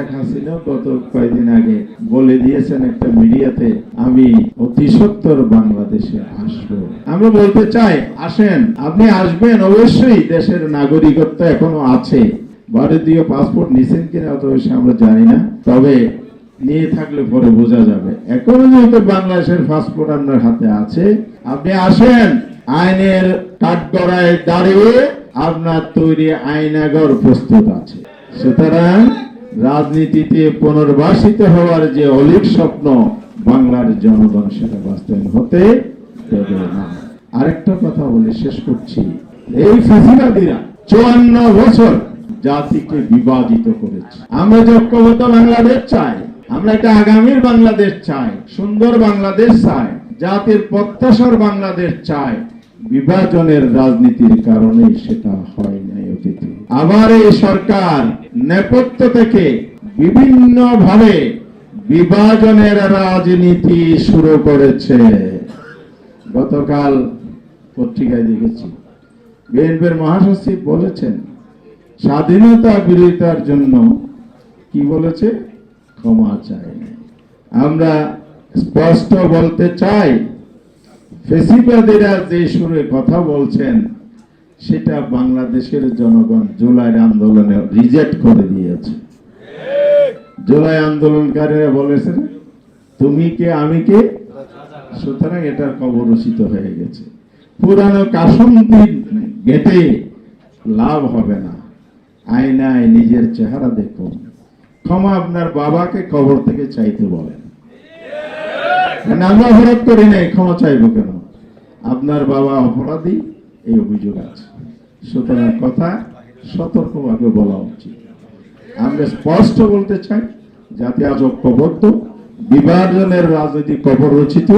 শেখ হাসিনা গত কয়েকদিন আগে বলে দিয়েছেন একটা মিডিয়াতে, আমি অতি সত্বর বাংলাদেশে আসবো। আমরা বলতে চাই, আসেন, আপনি আসবেন, অবশ্যই দেশের নাগরিকত্ব এখনো আছে, ভারতীয় পাসপোর্ট নিছেন কিনা অত বেশি আমরা জানি না, তবে নিয়ে থাকলে পরে বোঝা যাবে। এখনো যেহেতু বাংলাদেশের পাসপোর্ট আপনার হাতে আছে, আপনি আসেন, আইনের কাঠগড়ায় দাঁড়িয়ে আপনার তৈরি আইনাগর প্রস্তুত আছে। সুতরাং রাজনীতিতে পুনর্বাসিত হওয়ার যে অলিক স্বপ্ন বাংলার জনগণ সেটা বাস্তবায়ন হতে দেবে না। আরেকটা কথা বলে শেষ করছি, এই ফ্যাসিবাদীরা 54 বছর জাতিকে বিভাজিত করেছে। আমরা যে ঐক্যবদ্ধ বাংলাদেশ চাই, আমরা একটা আগামীর বাংলাদেশ চাই, সুন্দর বাংলাদেশ চাই, জাতির প্রত্যাশার বাংলাদেশ চাই। বিভাজনের রাজনীতির কারণে সেটা হয় নাই অতীতে। আবার এই সরকার নেপথ্য থেকে বিভিন্ন ভাবে বিভাজনের রাজনীতি শুরু করেছে। গতকাল পত্রিকায় দেখেছি বিএনপির মহাসচিব বলেছেন স্বাধীনতা বিরোধিতার জন্য কি বলেছে, ক্ষমা চাই। আমরা স্পষ্ট বলতে চাই, ফ্যাসিবাদীরা যে সুরে কথা বলছেন সেটা বাংলাদেশের জনগণ জুলাই আন্দোলনে রিজেক্ট করে দিয়েছে। জুলাই আন্দোলনকারীরা বলেছেন তুমি কে আমি কে, সুতরাং এটার কবরচিত হয়ে গেছে। পুরানো কাসন্তি গেটে লাভ হবে না, আয়নায় নিজের চেহারা দেখুন। ক্ষমা আপনার বাবাকে কবর থেকে চাইতে বলেন। আমরা অপরাধ করি নাই, ক্ষমা চাইবো কেন? আপনার বাবা অপরাধী, এই অভিযোগ আছে। সুতরাং কথা সতর্কভাবে বলা উচিত। আমরা স্পষ্ট বলতে চাই, যাতে আজ ঐক্যবদ্ধ, বিভাজনের রাজনীতি কবরচিত,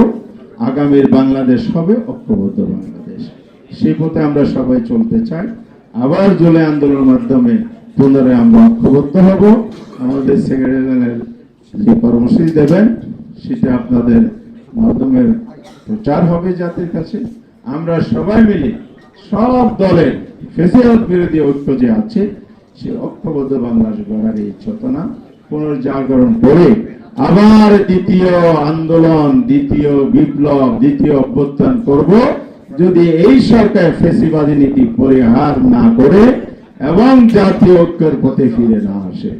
আগামীর বাংলাদেশ হবে ঐক্যবদ্ধ বাংলাদেশ। সেই পথে আমরা সবাই চলতে চাই। আবার জুলাই আন্দোলনের মাধ্যমে পুনরায় আমরা ঐক্যবদ্ধ হব। আমাদের সেক্রেটারি জেনারেল যে কর্মসূচি দেবেন সেটা আপনাদের মাধ্যমে প্রচার হবে জাতির কাছে। আমরা সবাই মিলে সব দলের ফ্যাসিবাদ বিরোধী ঐক্য যে আছে সে ঐক্যবদ্ধ বাংলাদেশ গড়ার এই চেতনা পুনর্জাগরণ করে আবার দ্বিতীয় আন্দোলন, দ্বিতীয় বিপ্লব, দ্বিতীয় অভ্যুত্থান করব, যদি এই সরকার ফ্যাসিবাদী নীতি পরিহার না করে এবং জাতীয় ঐক্যের পথে ফিরে না আসে।